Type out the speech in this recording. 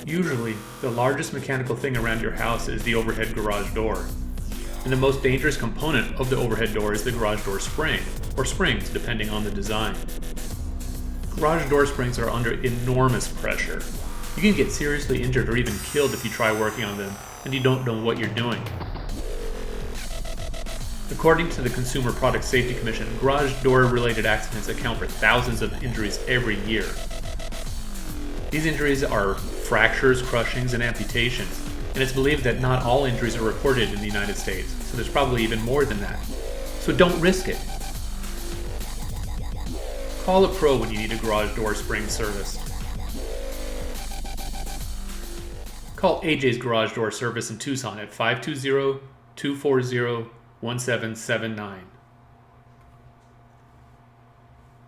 Usually, the largest mechanical thing around your house is the overhead garage door. And the most dangerous component of the overhead door is the garage door spring, or springs, depending on the design. Garage door springs are under enormous pressure. You can get seriously injured or even killed if you try working on them and you don't know what you're doing. According to the Consumer Product Safety Commission, garage door-related accidents account for thousands of injuries every year. These injuries are fractures, crushings, and amputations, and it's believed that not all injuries are reported in the United States, so there's probably even more than that. So don't risk it. Call a pro when you need a garage door spring service. Call AJ's Garage Door Service in Tucson at 520-240-1779.